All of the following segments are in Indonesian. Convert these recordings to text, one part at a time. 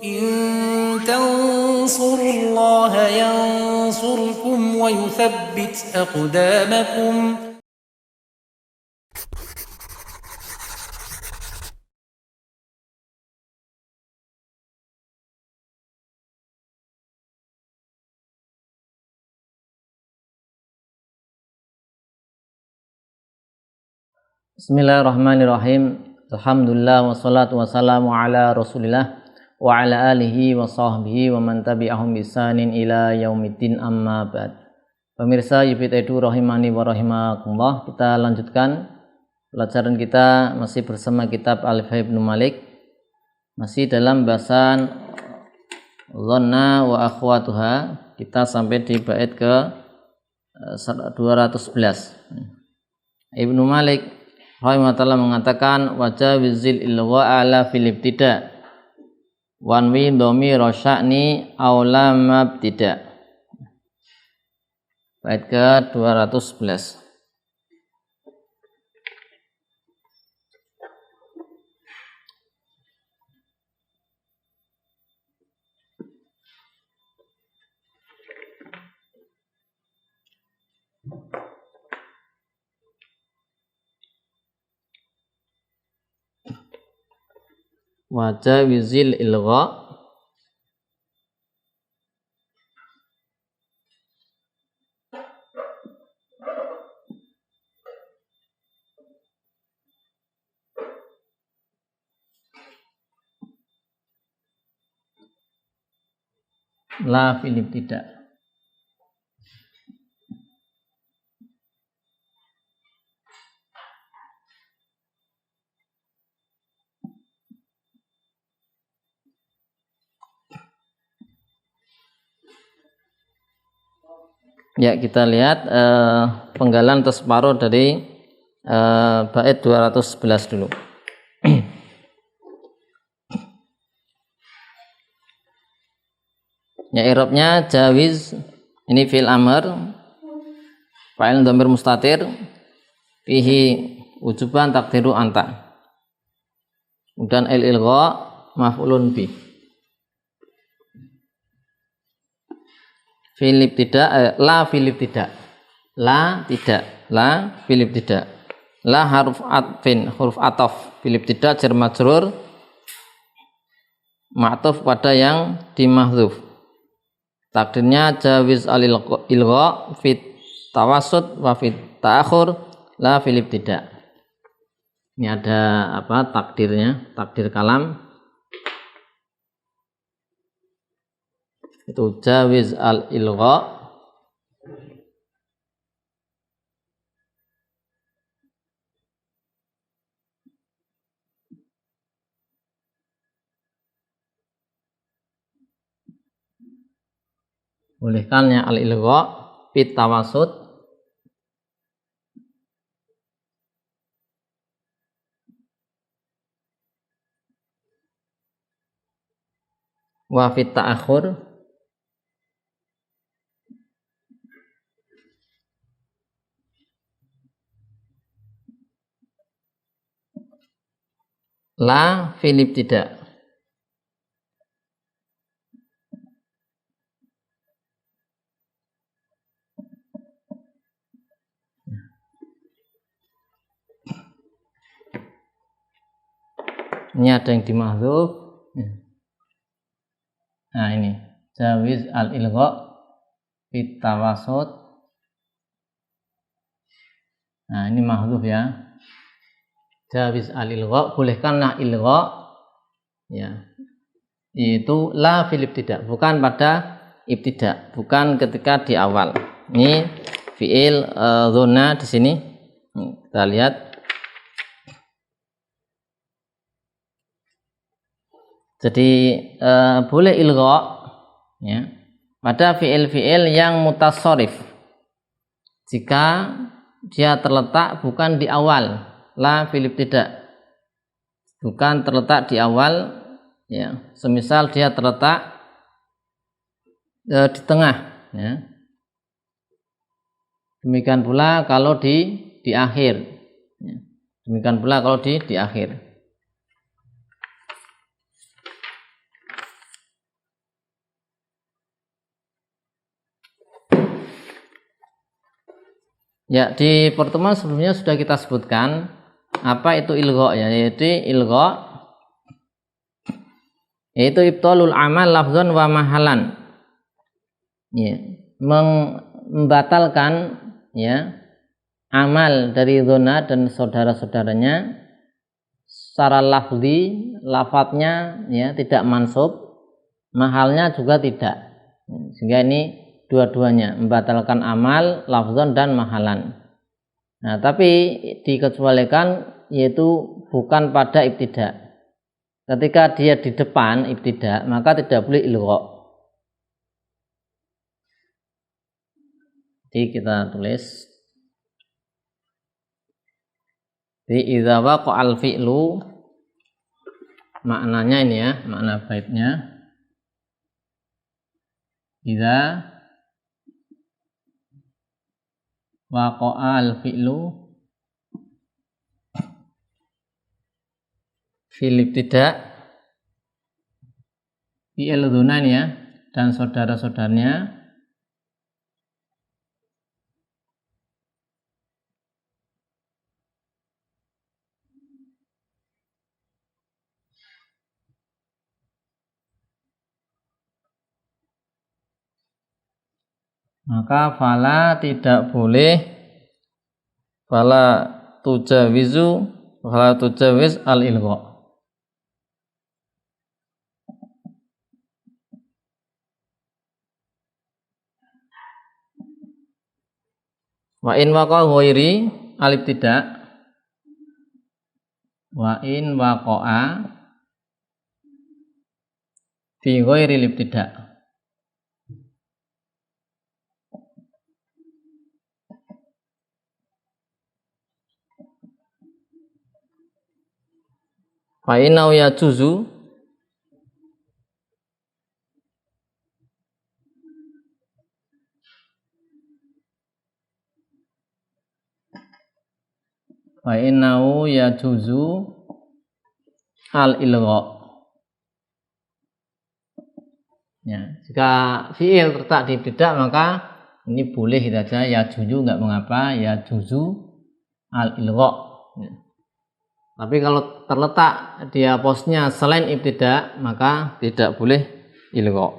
إن تنصروا الله ينصركم ويثبت أقدامكم. Bismillahirrahmanirrahim. Alhamdulillah wassalatu wassalamu ala Rasulillah wa ala alihi wa sahbihi wa man tabi'ahum bisanin ila yaumiddin, amma ba'd. Pemirsa Yufid Edu rahimani wa rahimakumullah, kita lanjutkan pelajaran kita masih bersama kitab Alfiya Ibnu Malik, masih dalam bahasan dhanna wa akhwatuha. Kita sampai di bait ke 211. Ibnu Malik rahimahullah mengatakan wajawizil ilwa ala fil ibtida wanwi domi rosya'ni awla mabtida. Bait ke 211. Wajawizil ilgha la fil ibtida. Ya, kita lihat penggalan atau separuh dari bait 211 dulu. Ya, i'rabnya jawiz, ini fi'il amr, fa'il dhamir mustatir, fihi wujuban taqdiru anta. Kemudian ilgha maf'ulun bi. Filip tidak, la filip tidak, la tidak, la filip tidak, la haruf atfin, huruf atof, filip tidak jar majrur ma'tuf pada yang dimahdzuf. Takdirnya jawiz ilgha fit tawassut wa fit ta'akhur la filip tidak. Ini ada apa takdirnya, takdir kalam. Itu jawiz al-ilgha bolehkannya al-ilgha fit tawassut wa fit ta'akhur la filip tidak. Ini ada yang dimahdzuf. Nah, ini jawiz al-ilgha fit tawassut. Nah, ini mahdzuf ya. Jawiz al-ilgha, bolehkanlah ilgha ya. Itu la fil ibtida, bukan pada ibtida, bukan ketika di awal. Ini fi'il dhanna di sini. Kita lihat. Jadi boleh ilgha ya pada fi'il-fi'il yang mutasharrif jika dia terletak bukan di awal, la fil ibtida, bukan terletak di awal ya. Semisal dia terletak di tengah ya. Demikian pula kalau di akhir ya. Demikian pula kalau di akhir. Ya, di pertemuan sebelumnya sudah kita sebutkan apa itu ilgha ya, yaitu ibtalul amal lafzan wa mahalan. Ya, membatalkan ya amal dari zona dan saudara-saudaranya secara lafzi, lafadznya ya tidak mansub, mahalnya juga tidak. Sehingga ini dua-duanya membatalkan amal lafzan dan mahalan. Nah, tapi dikecualikan yaitu bukan pada ibtida. Ketika dia di depan ibtida, maka tidak boleh ilgha. Jadi kita tulis di idza waqa'al fi'lu, maknanya ini ya, makna baitnya. Idza waqa'al fi'lu fil ibtida' fi'il dzunan ya dan saudara-saudaranya maka fala tujawiz al ilgha. Wa in waqa ghairi al ibtida, wa in waqa'a fi ghairi al ibtida. Fa inna yajuzu al ilgha. Ya, jika fi'il terletak di ibtida maka ini boleh saja yajuzu, enggak mengapa, yajuzu al ilgha. Ya. Tapi kalau terletak dia posnya selain ibtida maka tidak boleh ilgha.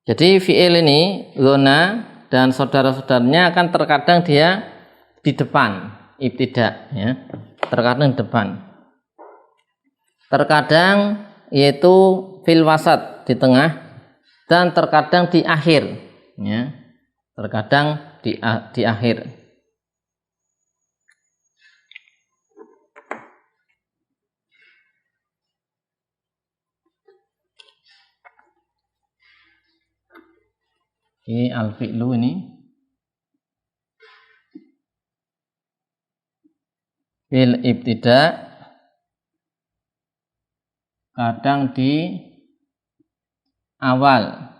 Jadi fi'il ini zona dan saudara-saudaranya akan terkadang dia di depan ibtida ya, terkadang di depan. Terkadang yaitu fil wasat di tengah dan terkadang di akhir ya. Terkadang di akhir. Ini al-fi'lu ini fil ibtida kadang di awal,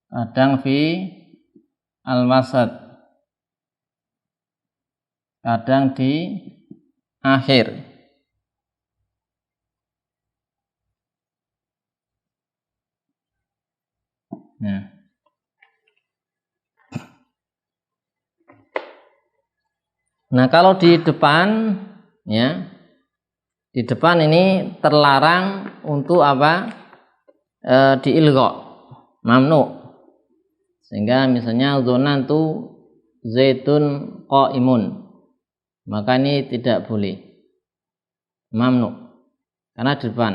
kadang fi al-wasat, kadang di akhir. Nah, kalau di depan ya, di depan ini terlarang untuk apa? Di ilgha, mamnu. Sehingga misalnya dzonantu zaitun qaimun, maka ini tidak boleh, mamnu, karena di depan.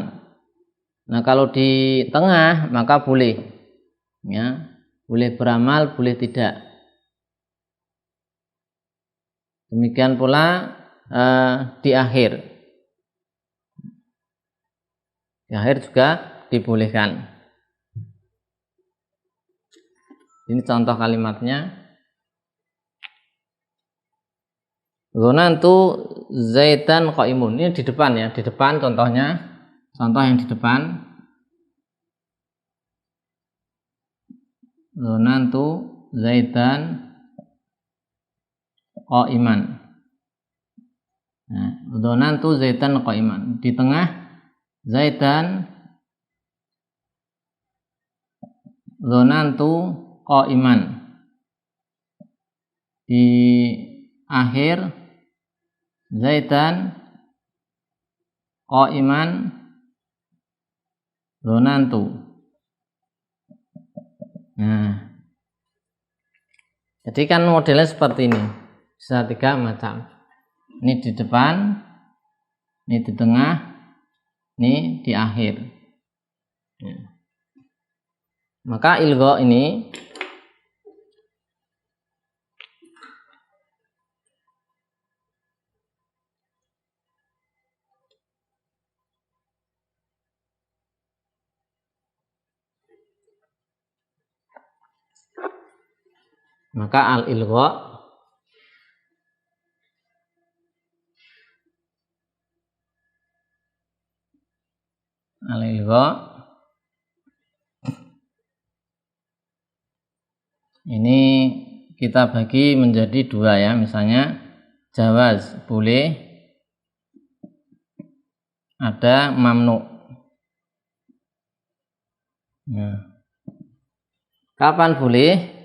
Nah, kalau di tengah maka boleh ya, boleh beramal, boleh tidak. Demikian pula di akhir. Di akhir juga dibolehkan. Ini contoh kalimatnya. Dzonantu zaitan qaimun. Ini di depan ya, di depan contohnya. Contoh yang di depan. Dzonantu zaitan qaiman. Nah, dzonantu zaitan qaiman. Di tengah zaitan dzonantu qaiman. di akhir Zaidan qa'iman dzanantu. Nah, jadi kan modelnya seperti ini, bisa 3 macam. Ini di depan, ini di tengah, ini di akhir. Ya. Maka ilgha ini al-ilgha ini kita bagi menjadi 2 ya. Misalnya jawaz boleh, ada mamnu. Nah, kapan boleh?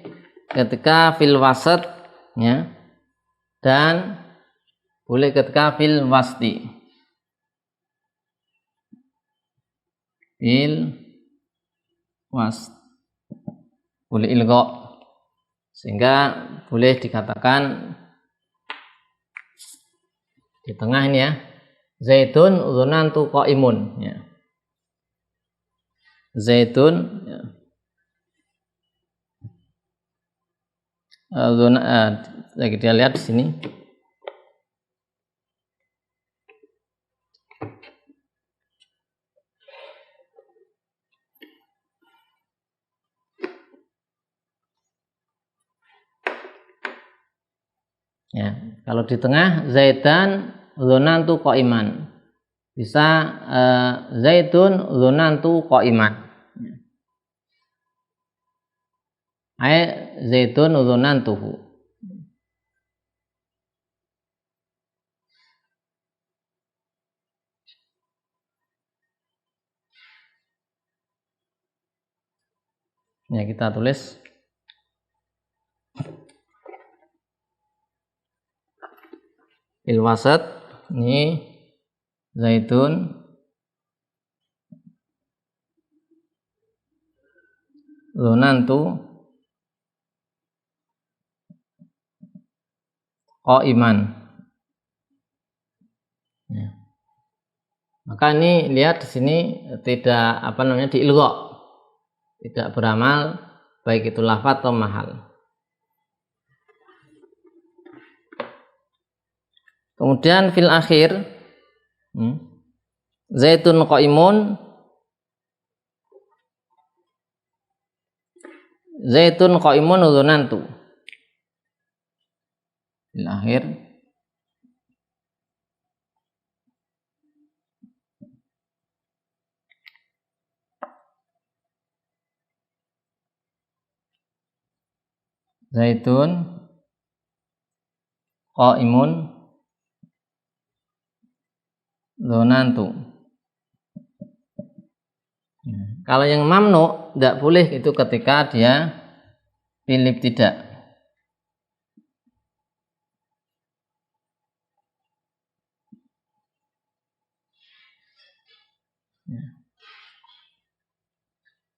Ketika fil wasat ya, dan boleh ketika fil wasti. Fil was boleh ilgha, sehingga boleh dikatakan di tengah ini ya, Zaidun dzanantu qaimun ya. Zaidun ya. Kita lihat di sini. Ya, kalau di tengah Zaidan dzanantu qaiman. Bisa Zaidun dzanantu qaiman. Zaidun dzanantuhu. Ya, kita tulis fil wasat ini Zaidun dzanantu qaiman. Ya. Maka ini lihat di sini tidak diilgha, tidak beramal baik itu lafaz atau mahal. Kemudian fil akhir Zaitun qaimun, Zaitun qaimun dzanantu. Fil akhir Zaitun qaimun dzanantu. Kalau yang mamnu tidak boleh itu ketika dia pilih tidak.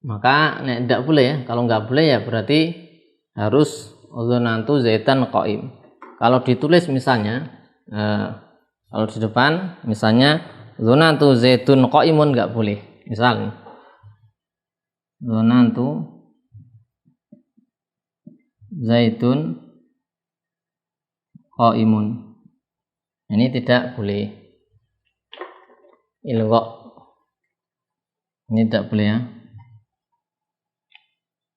Maka tidak boleh ya. Kalau nggak boleh ya berarti harus dzanantu Zaitan qaim. Kalau ditulis misalnya kalau di depan misalnya dzanantu Zaitun qaimun nggak boleh. Misalnya dzanantu Zaitun qaimun. Ini tidak boleh ilgha. Ini tidak boleh ya.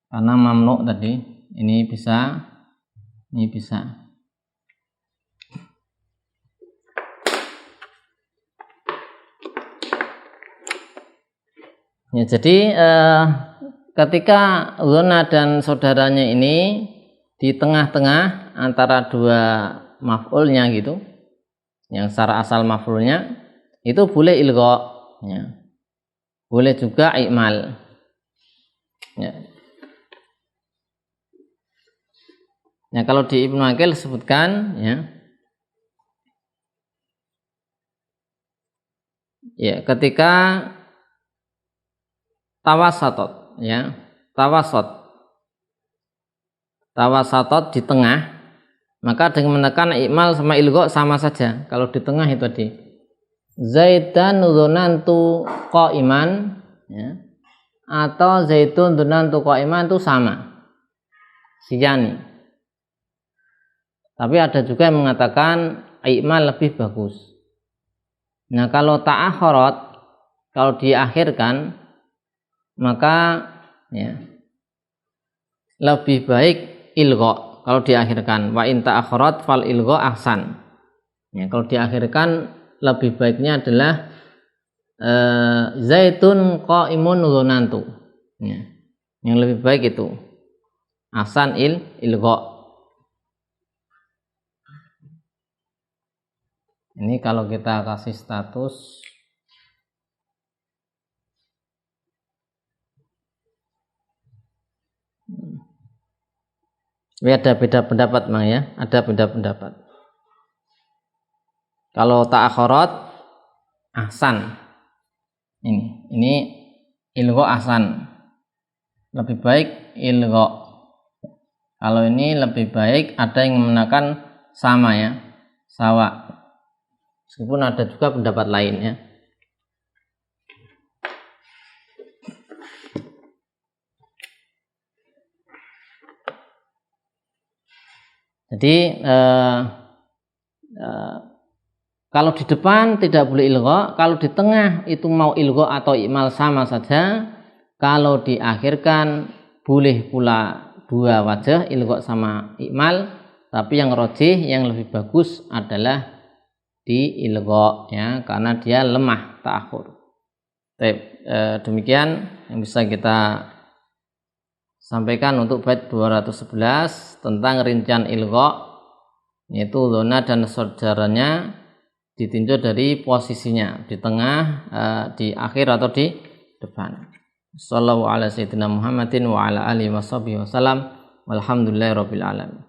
Karena mamnu tadi ini bisa, ini bisa. Ya, jadi ketika dzana dan saudaranya ini di tengah-tengah antara 2 maf'ulnya gitu, yang secara asal maf'ulnya itu boleh ilgha ya. Boleh juga i'mal ya. Ya, kalau di Ibnu Aqil sebutkan ya ketika tawasatot tawasatot di tengah, maka dengan menekan ikmal sama ilgha sama saja. Kalau di tengah itu tadi Zaidan dzunantu qaiman atau Zaidun dzunantu qaiman itu sama siyani. Tapi ada juga yang mengatakan ikmal lebih bagus. Nah, kalau ta'akharat, kalau diakhirkan, maka lebih baik ilgha kalau diakhirkan. Wa in ta'akharat fal ilgha ahsan. Ya, kalau diakhirkan lebih baiknya adalah Zaitun qaimun dzunantu. Ya. Yang lebih baik itu ahsan ilgha. Ini kalau kita kasih status ini ada beda pendapat Mang ya, ada beda pendapat. Kalau ta'akharat ahsan. Ini ilgha ahsan. Lebih baik ilgha. Kalau ini lebih baik ada yang menekan sama ya, sawa. Meskipun ada juga pendapat lain ya. Jadi kalau di depan tidak boleh ilgha, kalau di tengah itu mau ilgha atau ikmal sama saja. Kalau diakhirkan boleh pula dua wajah ilgha sama ikmal, tapi yang rajih yang lebih bagus adalah di ilgha ya, karena dia lemah ta'akhur. Demikian yang bisa kita sampaikan untuk bait 211 tentang rincian ilgha, yaitu dzona dan saudaranya ditinjau dari posisinya di tengah, di akhir atau di depan. Sallallahu ala sayyidina Muhammadin wa ala alihi washabihi wasallam walhamdulillahirabbil alamin.